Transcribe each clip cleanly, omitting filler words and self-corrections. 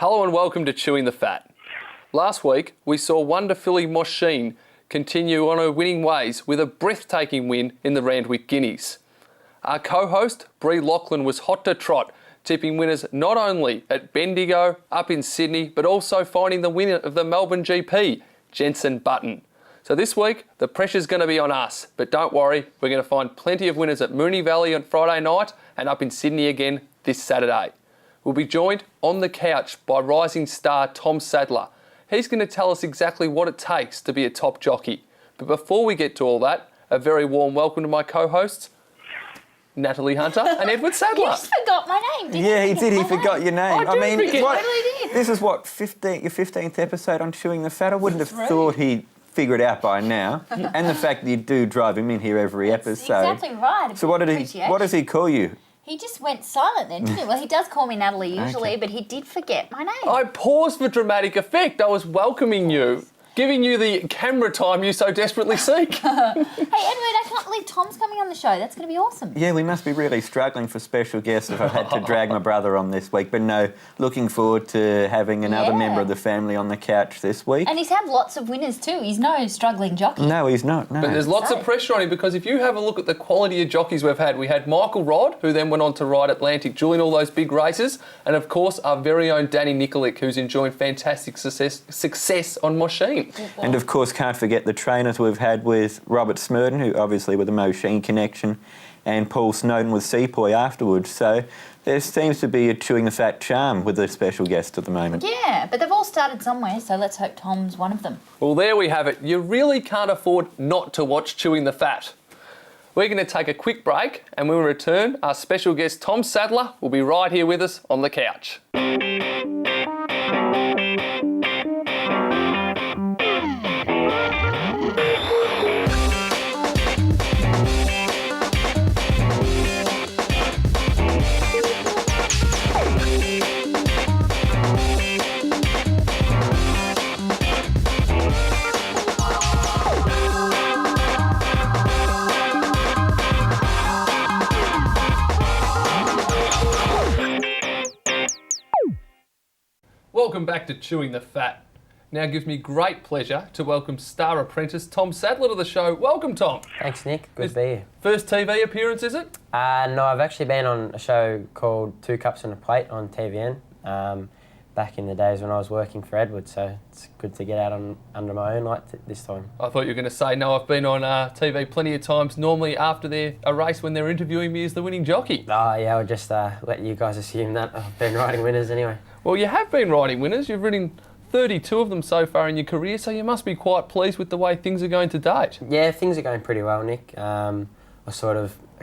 Hello and welcome to Chewing the Fat. Last week, we saw Wonder filly Mosheen continue on her winning ways with a breathtaking win in the Randwick Guineas. Our co-host, Bree Lachlan, was hot to trot, tipping winners not only at Bendigo, up in Sydney, but also finding the winner of the Melbourne GP, Jensen Button. So this week, the pressure's going to be on us, but don't worry, we're going to find plenty of winners at Moonee Valley on Friday night and up in Sydney again this Saturday. We'll be joined on the couch by rising star Tom Sadler. He's going to tell us exactly what it takes to be a top jockey. But before we get to all that, a very warm welcome to my co-hosts, Natalie Hunter and Edward Sadler. You just forgot my name, didn't you? Yeah, he did. He forgot your name. I mean, this is what, your 15th episode on Chewing the Fat? I wouldn't have thought he'd figure it out by now. And the fact that you do drive him in here every episode. Exactly right. So what does he call you? He just went silent then, didn't he? Well, he does call me Natalie usually, but he did forget my name. I paused for dramatic effect. I was welcoming you, giving you the camera time you so desperately seek. Hey, Edward, I can't believe Tom's coming on the show. That's going to be awesome. Yeah, we must be really struggling for special guests if I've had to drag my brother on this week. But no, looking forward to having another member of the family on the couch this week. And he's had lots of winners too. He's no struggling jockey. No, he's not, no. But there's lots of pressure on him because if you have a look at the quality of jockeys we've had, we had Michael Rodd, who then went on to ride Atlantic Jewel in all those big races, and of course our very own Danny Nikolic, who's enjoying fantastic success on Mosheen. And of course, can't forget the trainers we've had with Robert Smurden, who obviously with the Mosheen connection, and Paul Snowden with Sepoy afterwards. So there seems to be a Chewing the Fat charm with the special guests at the moment. Yeah, but they've all started somewhere, so let's hope Tom's one of them. Well, there we have it. You really can't afford not to watch Chewing the Fat. We're going to take a quick break, and when we return, our special guest Tom Sadler will be right here with us on the couch. Welcome back to Chewing the Fat. Now it gives me great pleasure to welcome star apprentice Tom Sadler to the show. Welcome, Tom. Thanks, Nick. Good to be here. First TV appearance, is it? No, I've actually been on a show called Two Cups and a Plate on TVN back in the days when I was working for Edward, so it's good to get out under my own light this time. I thought you were going to say, no, I've been on TV plenty of times, normally after a race when they're interviewing me as the winning jockey. Oh, yeah, I'll just let you guys assume that I've been riding winners anyway. Well, you have been riding winners. You've ridden 32 of them so far in your career, so you must be quite pleased with the way things are going to date. Yeah, things are going pretty well, Nick. I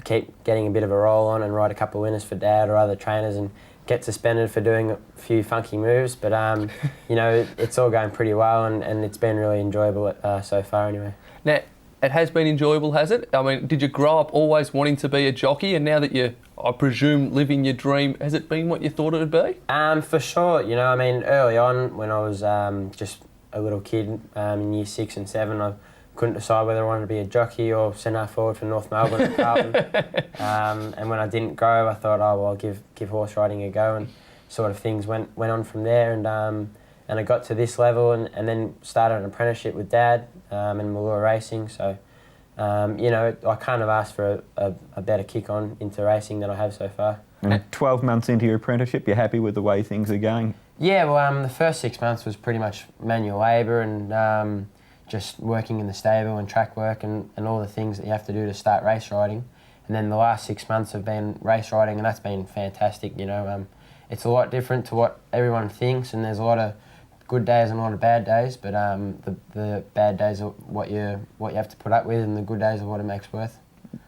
keep getting a bit of a roll on and ride a couple of winners for Dad or other trainers and get suspended for doing a few funky moves, but you know, it's all going pretty well and it's been really enjoyable so far anyway. Now, it has been enjoyable, has it? I mean, did you grow up always wanting to be a jockey, and now that you're, I presume, living your dream, has it been what you thought it would be? For sure. You know, I mean, early on when I was just a little kid in year 6 and 7, I couldn't decide whether I wanted to be a jockey or centre forward for North Melbourne at Carlton. And when I didn't grow, I thought, oh, well, I'll give horse riding a go, and sort of things went on from there. And I got to this level and then started an apprenticeship with Dad in Malura Racing. So, you know, I kind of asked for a better kick on into racing than I have so far. And 12 months into your apprenticeship, you're happy with the way things are going? Yeah, well, the first 6 months was pretty much manual labour and just working in the stable and track work and all the things that you have to do to start race riding. And then the last 6 months have been race riding, and that's been fantastic, you know. It's a lot different to what everyone thinks, and there's a lot of good days and a lot of bad days, but the bad days are what you have to put up with, and the good days are what it makes worth.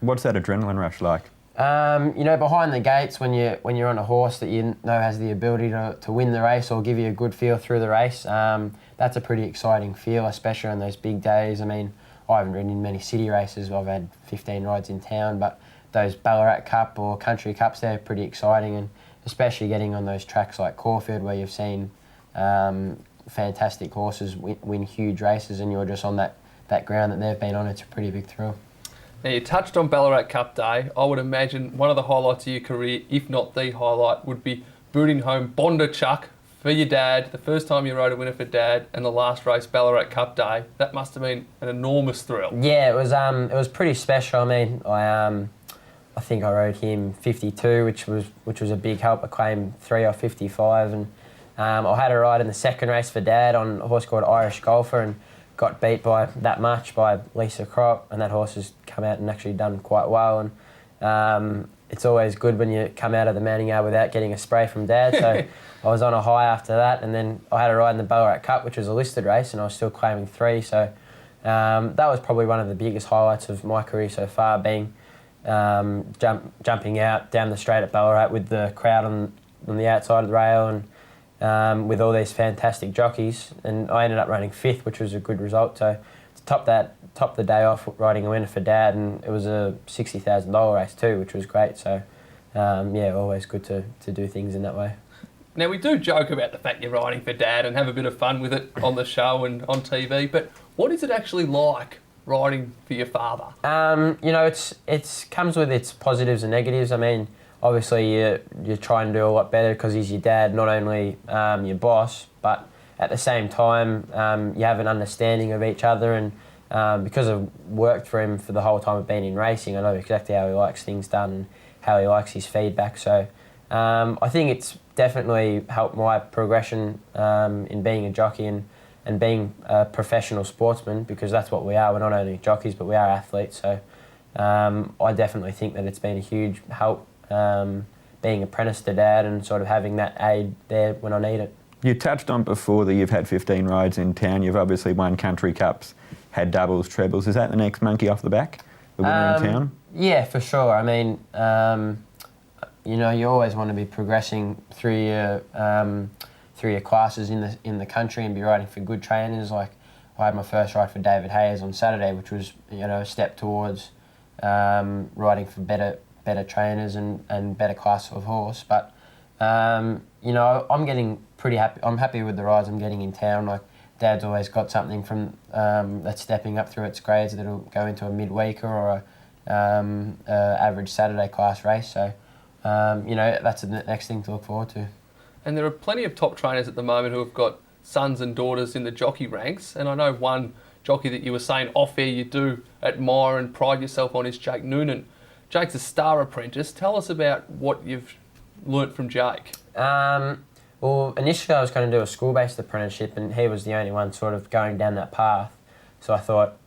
What's that adrenaline rush like? You know, behind the gates, when you're on a horse that you know has the ability to win the race or give you a good feel through the race, that's a pretty exciting feel, especially on those big days. I mean, I haven't ridden in many city races. I've had 15 rides in town, but those Ballarat Cup or Country Cups, they're pretty exciting, and especially getting on those tracks like Caulfield where you've seen fantastic horses win huge races and you're just on that ground that they've been on. It's a pretty big thrill. Now, you touched on Ballarat Cup Day. I would imagine one of the highlights of your career, if not the highlight, would be booting home Bonda Chuck For your dad, the first time you rode a winner for Dad, and the last race, Ballarat Cup Day, that must have been an enormous thrill. Yeah, it was pretty special. I mean, I think I rode him 52, which was a big help. I claimed 3 off 55, and I had a ride in the second race for Dad on a horse called Irish Golfer, and got beat by that much by Lisa Crop, and that horse has come out and actually done quite well. And it's always good when you come out of the mounting yard without getting a spray from Dad. So I was on a high after that, and then I had a ride in the Ballarat Cup, which was a listed race, and I was still claiming 3. So that was probably one of the biggest highlights of my career so far, being jumping out down the straight at Ballarat with the crowd on the outside of the rail, and with all these fantastic jockeys. And I ended up running 5th, which was a good result. So to top the day off riding a winner for Dad, and it was a $60,000 race too, which was great. So yeah, always good to do things in that way. Now, we do joke about the fact you're riding for Dad and have a bit of fun with it on the show and on TV, but what is it actually like riding for your father? You know, it's comes with its positives and negatives. I mean, obviously you're trying to do a lot better because he's your dad, not only your boss, but at the same time you have an understanding of each other, and because I've worked for him for the whole time I've been in racing, I know exactly how he likes things done and how he likes his feedback. So I think it's definitely helped my progression in being a jockey and being a professional sportsman, because that's what we are. We're not only jockeys, but we are athletes. So I definitely think that it's been a huge help being apprentice to Dad and sort of having that aid there when I need it. You touched on before that you've had 15 rides in town. You've obviously won country cups, had doubles, trebles. Is that the next monkey off the back, the winner in town? Yeah, for sure. I mean, you know, you always want to be progressing through your classes in the country and be riding for good trainers. Like, I had my first ride for David Hayes on Saturday, which was, you know, a step towards riding for better trainers and better class of horse. But you know, I'm getting pretty happy. I'm happy with the rides I'm getting in town. Like, Dad's always got something from that's stepping up through its grades that'll go into a midweeker or a average Saturday class race. So you know, that's the next thing to look forward to. And there are plenty of top trainers at the moment who have got sons and daughters in the jockey ranks, and I know one jockey that you were saying off air you do admire and pride yourself on is Jake Noonan. Jake's a star apprentice. Tell us about what you've learnt from Jake. Well, initially I was going to do a school-based apprenticeship, and he was the only one sort of going down that path. So I thought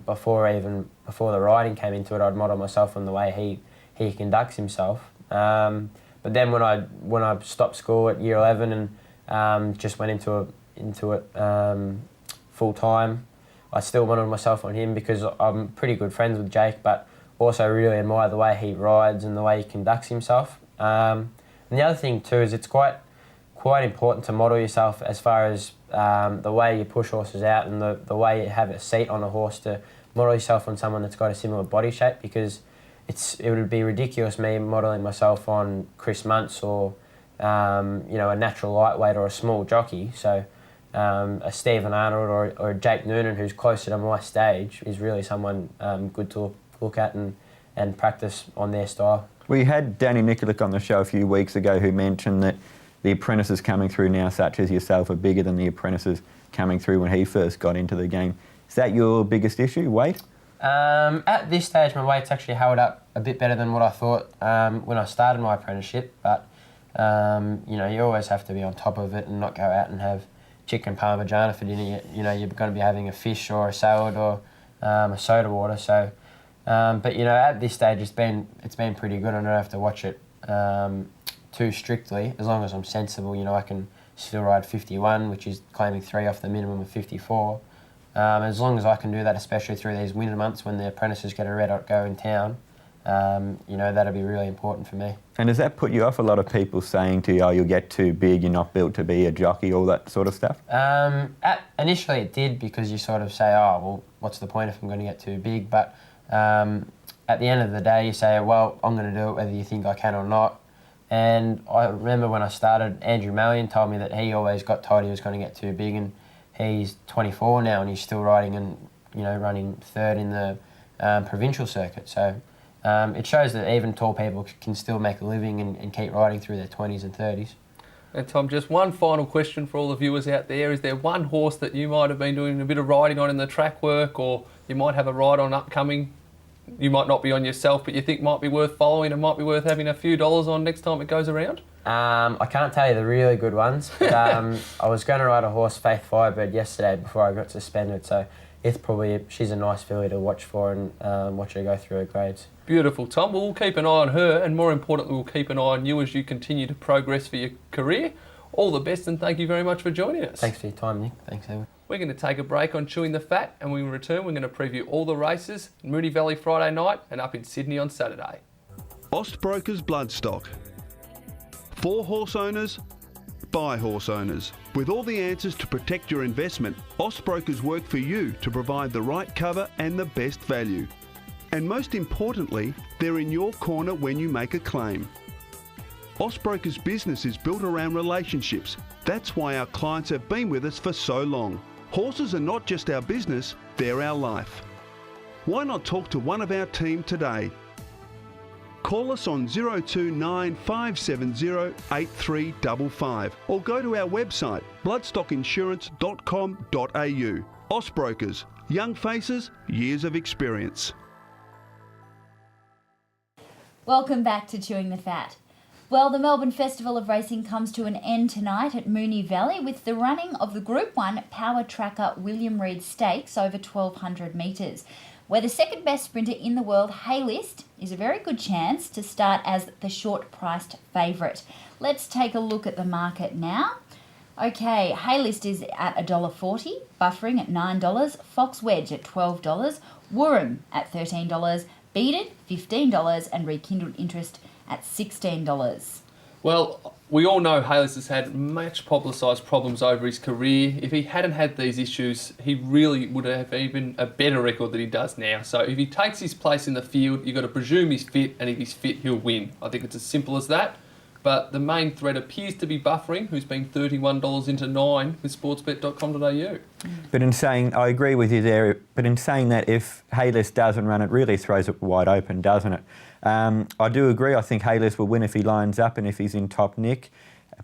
before the riding came into it, I'd model myself on the way he conducts himself. But then when I stopped school at year 11 and just went into it full time, I still modeled myself on him because I'm pretty good friends with Jake, but also really admire the way he rides and the way he conducts himself. And the other thing too is it's quite important to model yourself as far as the way you push horses out and the way you have a seat on a horse, to model yourself on someone that's got a similar body shape, because it would be ridiculous me modelling myself on Chris Muntz or you know, a natural lightweight or a small jockey. So a Stephen Arnold or a Jake Noonan, who's closer to my stage, is really someone good to look at and practice on their style. We had Danny Nikolic on the show a few weeks ago, who mentioned that the apprentices coming through now, such as yourself, are bigger than the apprentices coming through when he first got into the game. Is that your biggest issue, weight? At this stage, my weight's actually held up a bit better than what I thought when I started my apprenticeship, but you know, you always have to be on top of it and not go out and have chicken parmigiana for dinner. You know, you're going to be having a fish or a salad or a soda water. So, but you know, at this stage, it's been pretty good. I don't have to watch it too strictly. As long as I'm sensible, you know, I can still ride 51, which is claiming 3 off the minimum of 54. As long as I can do that, especially through these winter months when the apprentices get a red-hot go in town, you know, that'll be really important for me. And does that put you off a lot of people saying to you, oh, you'll get too big, you're not built to be a jockey, all that sort of stuff? Initially it did, because you sort of say, oh, well, what's the point if I'm going to get too big? But at the end of the day, you say, well, I'm going to do it whether you think I can or not. And I remember when I started, Andrew Mallion told me that he always got told he was going to get too big, and he's 24 now and he's still riding and, you know, running 3rd in the provincial circuit. So it shows that even tall people can still make a living and keep riding through their 20s and 30s. And Tom, just one final question for all the viewers out there. Is there one horse that you might have been doing a bit of riding on in the track work, or you might have a ride on upcoming? You might not be on yourself, but you think might be worth following and might be worth having a few dollars on next time it goes around? I can't tell you the really good ones, but I was going to ride a horse, Faith Firebird, yesterday before I got suspended, so she's a nice filly to watch for and watch her go through her grades. Beautiful, Tom. Well, we'll keep an eye on her, and more importantly, we'll keep an eye on you as you continue to progress for your career. All the best, and thank you very much for joining us. Thanks for your time, Nick. Thanks, Evan. We're going to take a break on Chewing the Fat, and when we return, we're going to preview all the races in Moonee Valley Friday night and up in Sydney on Saturday. Austbrokers Bloodstock. For horse owners, by horse owners. With all the answers to protect your investment, Austbrokers work for you to provide the right cover and the best value. And most importantly, they're in your corner when you make a claim. Austbrokers' business is built around relationships. That's why our clients have been with us for so long. Horses are not just our business, they're our life. Why not talk to one of our team today? Call us on 029 570 8355 or go to our website bloodstockinsurance.com.au. Austbrokers, young faces, years of experience. Welcome back to Chewing the Fat. Well, the Melbourne Festival of Racing comes to an end tonight at Moonee Valley with the running of the Group 1 Power Tracker William Reid Stakes over 1,200 metres, where the second best sprinter in the world, Haylist, is a very good chance to start as the short-priced favourite. Let's take a look at the market now. Okay, Haylist is at $1.40, Buffering at $9, Fox Wedge at $12, Wooram at $13, Beaded $15, and Rekindled Interest at $16. Well, we all know Haylist has had much publicised problems over his career. If he hadn't had these issues, he really would have even a better record than he does now. So if he takes his place in the field, you've got to presume he's fit, and if he's fit, he'll win. I think it's as simple as that. But the main threat appears to be Buffering, who's been $31 into 9 with sportsbet.com.au. But in saying, I agree with you there, but in saying that if Haylist doesn't run, it really throws it wide open, doesn't it? I do agree. I think Haylist will win if he lines up and if he's in top nick.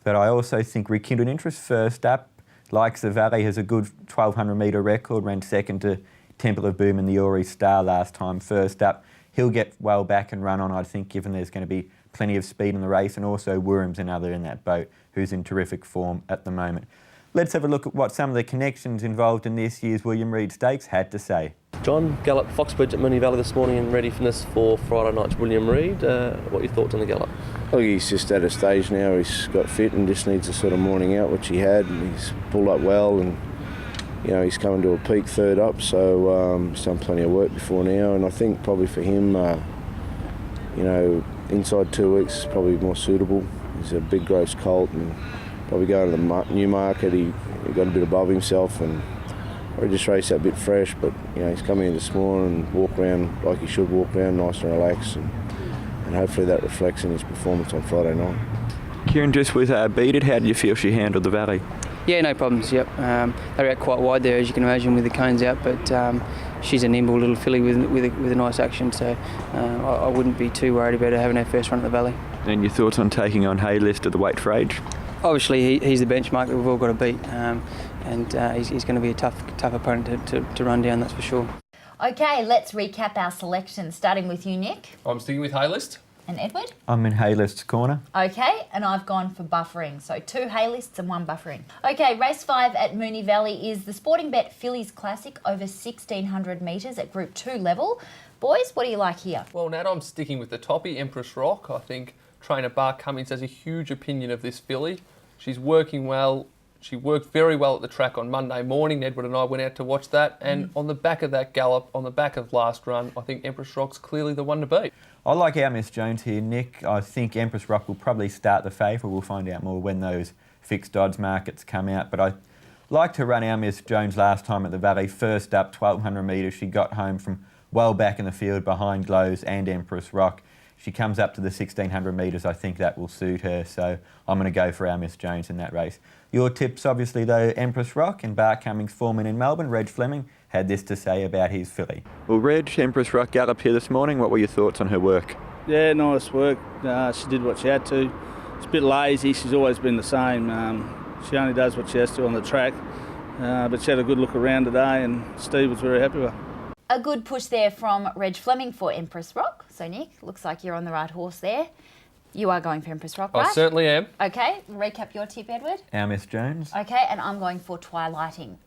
But I also think Rekindled Interest first up, likes the Valley, has a good 1,200 metre record, ran second to Temple of Boom and the Ori Star last time first up. He'll get well back and run on, I think, given there's going to be plenty of speed in the race, and also Wooram's another in that boat who's in terrific form at the moment. Let's have a look at what some of the connections involved in this year's William Reid Stakes had to say. John Gallop Foxbridge at Moonee Valley this morning in readiness for Friday night's William Reid. What are your thoughts on the Gallop? Look, he's just at a stage now. He's got fit and just needs a sort of morning out, which he had. And he's pulled up well, and you know he's coming to a peak third up. So he's done plenty of work before now, and I think probably for him, you know, inside 2 weeks is probably more suitable. He's a big gross colt, and probably going to the new market. He got a bit above himself, and or just race that bit fresh, but you know he's coming in this morning and walk around like he should walk around, nice and relaxed, and hopefully that reflects in his performance on Friday night. Kieran, just with Beaded, how did you feel she handled the Valley? Yeah, no problems, yep. They were out quite wide there, as you can imagine, with the cones out, but she's a nimble little filly with a nice action, so I wouldn't be too worried about her having her first run at the Valley. And your thoughts on taking on Haylist at the weight for age? Obviously, he's the benchmark that we've all got to beat, and he's going to be a tough opponent to run down, that's for sure. Okay, let's recap our selection, starting with you, Nick. I'm sticking with Haylist. And Edward? I'm in Haylist's corner. Okay, and I've gone for Buffering. So 2 Haylists and 1 Buffering. Okay, race 5 at Moonee Valley is the Sporting Bet Fillies Classic over 1,600 metres at Group 2 level. Boys, what do you like here? Well, Nat, I'm sticking with the toppy, Empress Rock. I think trainer Bart Cummings has a huge opinion of this filly. She's working well. She worked very well at the track on Monday morning. Edward and I went out to watch that. And on the back of that gallop, on the back of last run, I think Empress Rock's clearly the one to beat. I like our Miss Jones here, Nick. I think Empress Rock will probably start the favourite. We'll find out more when those fixed odds markets come out. But I liked to run our Miss Jones last time at the Valley. First up, 1,200 metres. She got home from well back in the field behind Glows and Empress Rock. She comes up to the 1,600 metres. I think that will suit her. So I'm going to go for our Miss Jones in that race. Your tips, obviously, though, Empress Rock and Bart Cummings foreman in Melbourne, Reg Fleming, had this to say about his filly. Well, Reg, Empress Rock galloped here this morning. What were your thoughts on her work? Yeah, nice work. She did what she had to. She's a bit lazy. She's always been the same. She only does what she has to on the track. But she had a good look around today, and Steve was very happy with her. A good push there from Reg Fleming for Empress Rock. So, Nick, looks like you're on the right horse there. You are going for Empress Rock, right? I certainly am. Okay, recap your tip, Edward. Our Miss Jones. Okay, and I'm going for Twilighting.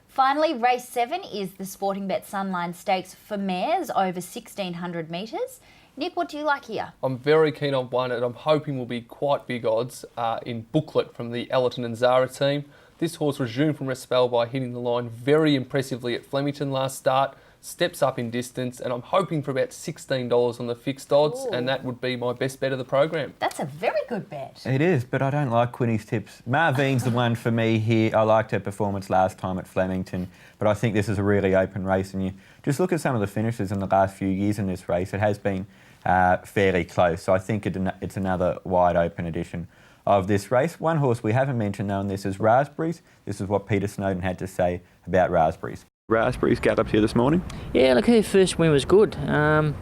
Finally, race 7 is the Sporting Bet Sunline Stakes for mares over 1,600 metres. Nick, what do you like here? I'm very keen on one, and I'm hoping will be quite big odds in Booklet from the Ellerton and Zara team. This horse resumed from rest spell by hitting the line very impressively at Flemington last start. Steps up in distance, and I'm hoping for about $16 on the fixed odds. Ooh. And that would be my best bet of the program. That's a very good bet. It is, but I don't like Quinny's tips. Marvine's the one for me here. I liked her performance last time at Flemington, but I think this is a really open race, and you just look at some of the finishes in the last few years in this race. It has been fairly close, so I think it's another wide open edition of this race. One horse we haven't mentioned though, and this is Raspberries. This is what Peter Snowden had to say about Raspberries. Raspberries galloped here this morning. Yeah, look, her first win was good. On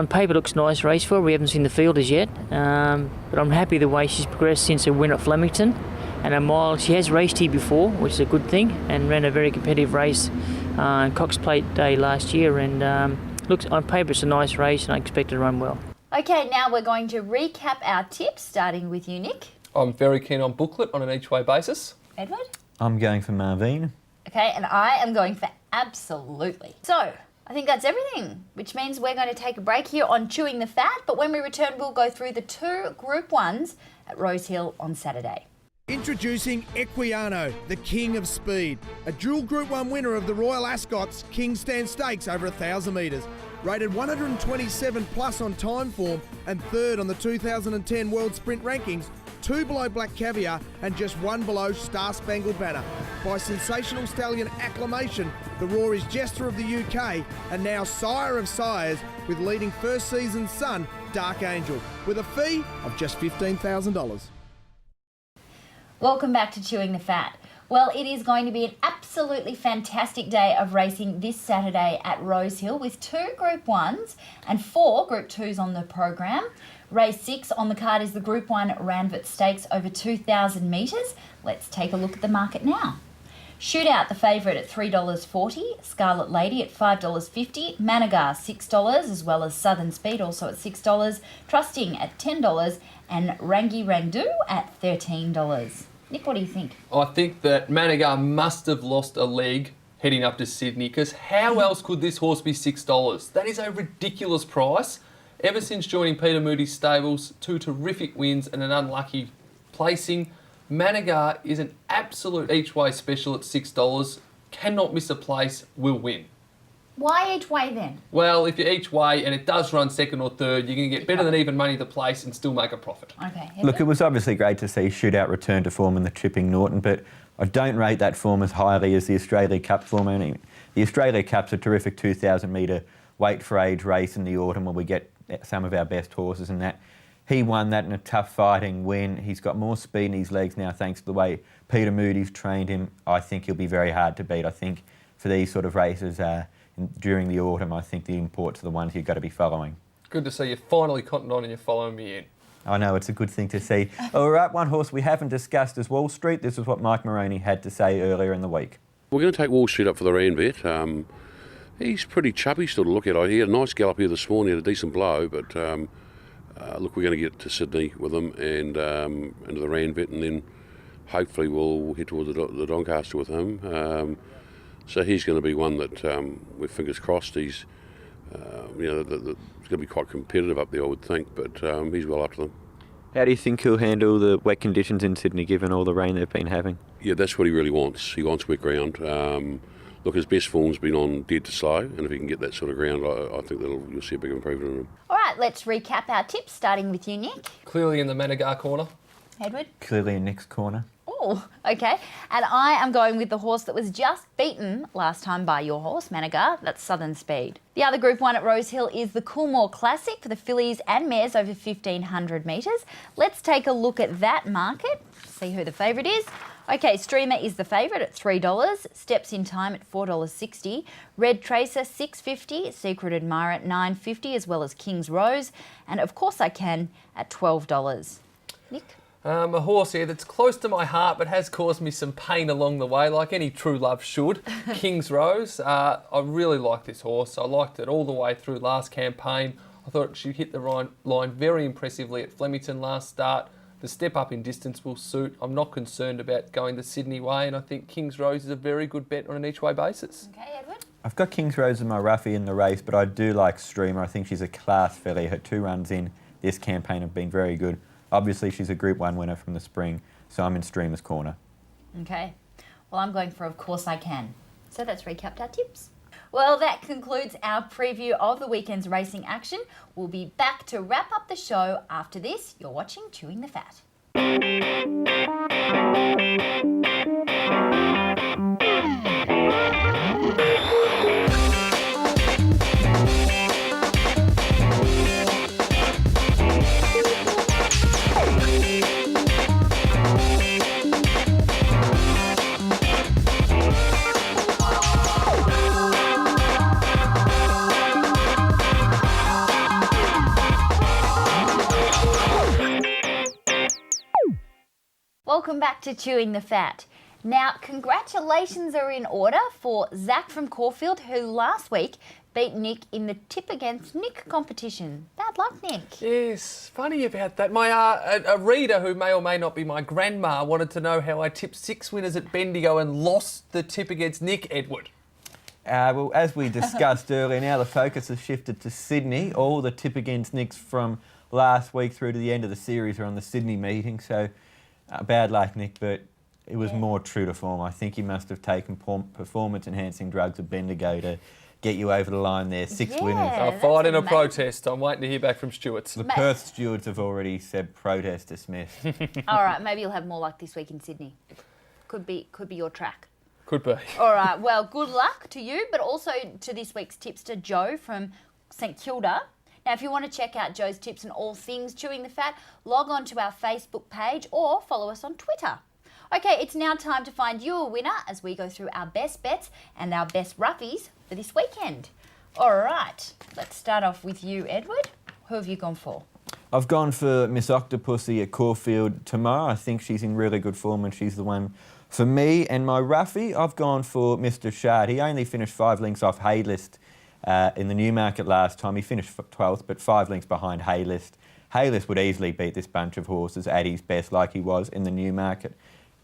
paper, looks nice race for her. We haven't seen the field as yet, but I'm happy the way she's progressed since her win at Flemington. And a mile, she has raced here before, which is a good thing, and ran a very competitive race on Cox Plate Day last year. And looks on paper, it's a nice race, and I expect her to run well. Okay, now we're going to recap our tips, starting with you, Nick. I'm very keen on Booklet on an each-way basis. Edward? I'm going for Marvine. Okay, and I am going for Absolutely. So, I think that's everything, which means we're going to take a break here on Chewing the Fat, but when we return, we'll go through the 2 Group 1s at Rosehill on Saturday. Introducing Equiano, the king of speed. A dual Group 1 winner of the Royal Ascot's King Stand Stakes over 1,000 metres. Rated 127 plus on time form and 3rd on the 2010 World Sprint Rankings, 2 below Black Caviar and just 1 below Star Spangled Banner. By sensational stallion acclamation, the Rory's Jester of the UK and now Sire of Sires with leading first season son, Dark Angel, with a fee of just $15,000. Welcome back to Chewing the Fat. Well, it is going to be an absolutely fantastic day of racing this Saturday at Rosehill with 2 Group 1s and 4 Group 2s on the program. Race 6 on the card is the Group 1 Ranvet Stakes over 2,000 metres. Let's take a look at the market now. Shootout, the favourite at $3.40, Scarlet Lady at $5.50, Managar $6, as well as Southern Speed also at $6, Trusting at $10, and Rangi Rangdu at $13. Nick, what do you think? I think that Managar must have lost a leg heading up to Sydney, because how else could this horse be $6? That is a ridiculous price. Ever since joining Peter Moody's stables, 2 terrific wins and an unlucky placing, Managar is an absolute each-way special at $6. Cannot miss a place, will win. Why each way then? Well, if you're each way and it does run second or third, you can get better than even money to place and still make a profit. Okay. Look, it was obviously great to see Shootout return to form in the Chipping Norton, but I don't rate that form as highly as the Australia Cup form. I mean, the Australia Cup's a terrific 2,000 metre weight for age race in the autumn where we get some of our best horses in that. He won that in a tough fighting win. He's got more speed in his legs now thanks to the way Peter Moody's trained him. I think he'll be very hard to beat. I think for these sort of races during the autumn, I think the imports are the ones you've got to be following. Good to see you finally cottoned on and you're following me in. I know, it's a good thing to see. All right, one horse we haven't discussed is Wall Street. This is what Mike Moroney had to say earlier in the week. We're going to take Wall Street up for the Ranvet. He's pretty chubby still to look at. He had a nice gallop here this morning, had a decent blow, but look, we're going to get to Sydney with him and into the Ranvet, and then hopefully we'll head towards the Doncaster with him. So he's going to be one that, with fingers crossed, he's going to be quite competitive up there, I would think, but he's well up to them. How do you think he'll handle the wet conditions in Sydney, given all the rain they've been having? Yeah, that's what he really wants. He wants wet ground. Look, his best form's been on dead to slow, and if he can get that sort of ground, I think you'll see a big improvement in him. All right, let's recap our tips, starting with you, Nick. Clearly in the Managar corner. Edward? Clearly in Nick's corner. Oh, okay. And I am going with the horse that was just beaten last time by your horse, Managar. That's Southern Speed. The other Group 1 at Rosehill is the Coolmore Classic for the fillies and mares over 1,500 metres. Let's take a look at that market, see who the favourite is. Okay, Streamer is the favourite at $3. Steps in Time at $4.60. Red Tracer $6.50. Secret Admirer at $9.50, as well as King's Rose. And Of Course I Can at $12. Nick? A horse here that's close to my heart but has caused me some pain along the way, like any true love should. King's Rose. I really like this horse. I liked it all the way through last campaign. I thought she hit the line very impressively at Flemington last start. The step up in distance will suit. I'm not concerned about going the Sydney way, and I think King's Rose is a very good bet on an each way basis. Okay, Edward? I've got King's Rose in my roughie in the race, but I do like Streamer. I think she's a class filly. Her 2 runs in this campaign have been very good. Obviously, she's a Group 1 winner from the spring, so I'm in Streamer's corner. Okay. Well, I'm going for Of Course I Can. So that's recapped our tips. Well, that concludes our preview of the weekend's racing action. We'll be back to wrap up the show after this. You're watching Chewing the Fat. Welcome back to Chewing the Fat. Now, congratulations are in order for Zach from Caulfield, who last week beat Nick in the Tip Against Nick competition. Bad luck, Nick. Yes, funny about that. My a reader who may or may not be my grandma wanted to know how I tipped 6 winners at Bendigo and lost the Tip Against Nick, Edward. Well, as we discussed earlier, now the focus has shifted to Sydney. All the Tip Against Nicks from last week through to the end of the series are on the Sydney meeting, so bad luck, Nick, but it was more true to form. I think he must have taken performance-enhancing drugs at Bendigo to get you over the line there. 6 winners. I'll fight in a protest. I'm waiting to hear back from stewards. The Perth stewards have already said protest dismissed. All right, maybe you'll have more luck this week in Sydney. Could be your track. Could be. All right, well, good luck to you, but also to this week's tipster, Joe from St Kilda. Now, if you want to check out Joe's tips and all things Chewing the Fat, log on to our Facebook page or follow us on Twitter. Okay, it's now time to find you a winner as we go through our best bets and our best roughies for this weekend. All right, let's start off with you, Edward. Who have you gone for? I've gone for Miss Octopussy at Caulfield tomorrow. I think she's in really good form and she's the one for me. And my roughie, I've gone for Mr. Shard. He only finished 5 lengths off Haylist in the Newmarket last time. He finished 12th, but 5 lengths behind Haylist. Haylist would easily beat this bunch of horses at his best like he was in the Newmarket.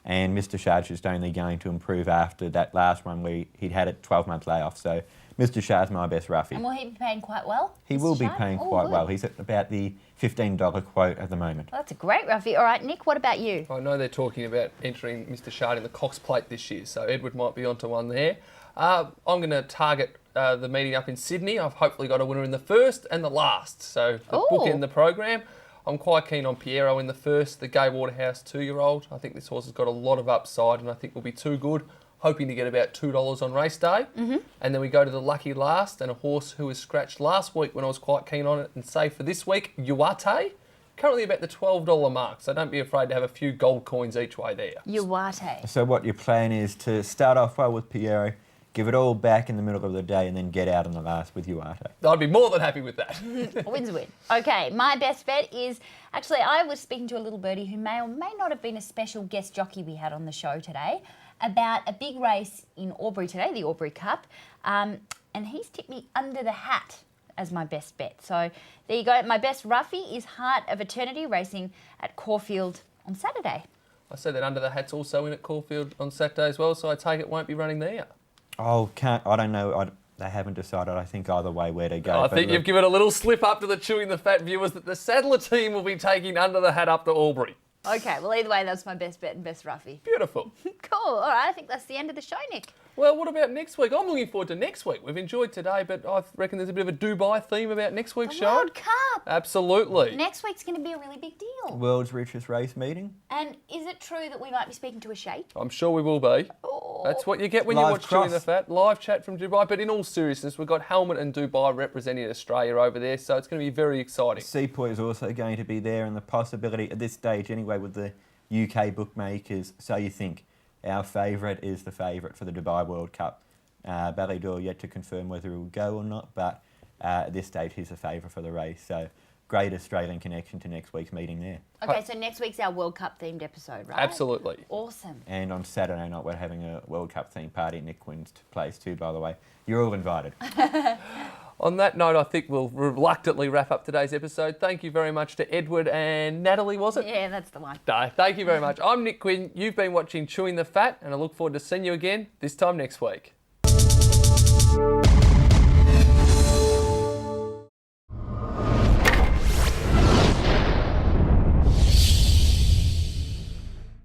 And Mr. Shard's just only going to improve after that last one where he'd had a 12-month layoff. So Mr. Shard's my best roughie. And will he be paying quite well? He will be paying quite well. He's at about the $15 quote at the moment. Well, that's a great roughie. All right, Nick, what about you? I know they're talking about entering Mr. Shard in the Cox Plate this year, so Edward might be onto one there. I'm going to target the meeting up in Sydney. I've hopefully got a winner in the first and the last, so the bookend the program. I'm quite keen on Piero in the first, the Gay Waterhouse 2-year-old. I think this horse has got a lot of upside and I think will be too good. Hoping to get about $2 on race day. And then we go to the lucky last and a horse who was scratched last week when I was quite keen on it and saved for this week, Uate. Currently about the $12 mark, so don't be afraid to have a few gold coins each way there. Uate. So what your plan is to start off well with Piero, give it all back in the middle of the day and then get out in the last with Uate. I'd be more than happy with that. A win's a win. Okay, my best bet is... Actually, I was speaking to a little birdie who may or may not have been a special guest jockey we had on the show today about a big race in Albury today, the Albury Cup, and he's tipped me Under the Hat as my best bet. So there you go. My best roughie is Heart of Eternity racing at Caulfield on Saturday. I said that Under the Hat's also in at Caulfield on Saturday as well, so I take it won't be running there. Oh, I don't know. They haven't decided, I think, either way where to go. I think you've given a little slip up to the Chewing the Fat viewers that the Sadler team will be taking Under the Hat up to Albury. Okay, well, either way, that's my best bet and best roughie. Beautiful. Cool. All right, I think that's the end of the show, Nick. Well, what about next week? I'm looking forward to next week. We've enjoyed today, but I reckon there's a bit of a Dubai theme about next week's show. World Cup. Absolutely. Next week's going to be a really big deal. World's richest race meeting. And is it true that we might be speaking to a sheikh? I'm sure we will be. Oh. That's what you get when you watch Chewing the Fat. Live chat from Dubai. But in all seriousness, we've got Helmet and Dubai representing Australia over there, so it's going to be very exciting. Seapoy is also going to be there, and the possibility, at this stage anyway, with the UK bookmakers, so you think, Our favourite is the favourite for the Dubai World Cup. Ballydor yet to confirm whether he will go or not, but at this stage he's the favourite for the race. So great Australian connection to next week's meeting there. Okay, so next week's our World Cup themed episode, right? Absolutely. Awesome. And on Saturday night we're having a World Cup themed party at Nick Quinn's place too, by the way. You're all invited. On that note, I think we'll reluctantly wrap up today's episode. Thank you very much to Edward and Natalie, was it? Yeah, that's the one. No, thank you very much. I'm Nick Quinn. You've been watching Chewing the Fat, and I look forward to seeing you again this time next week.